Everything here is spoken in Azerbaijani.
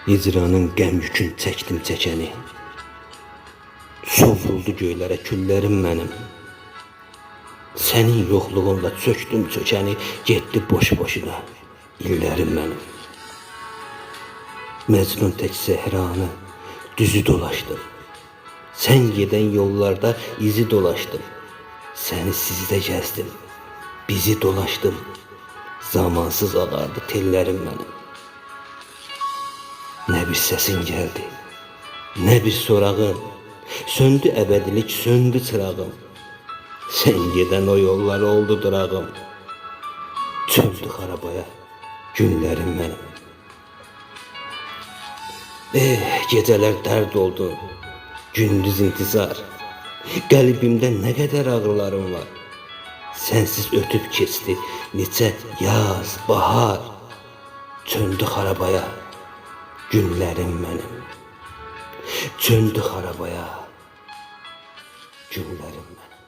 Hicranın qəm yükün çəkdim çəkəni. Sovruldu göylərə küllərim mənim. Sənin yoxluğunla çöktüm çökəni, getdi boş-boşuna illərim mənim. Məcnun tək səhranı düzü dolaşdım. Sən gedən yollarda izi dolaşdım. Səni sizdə gəzdim, bizi dolaşdım. Zamansız ağardı tellərim mənim. Nə bir səsin gəldi, nə bir sorağın. Söndü əbədilik, söndü çırağım. Sən gedən o yollar oldu durağım. Çöldü xarabaya günlərim mənim. Gecələr dərd oldu, gündüz intizar. Qəlbimdə nə qədər ağrılarım var. Sənsiz ötüb keçdi neçə yaz, bahar. Çöndü xarabaya günlərim mənim. Çöndü xarabaya günlərim mənim.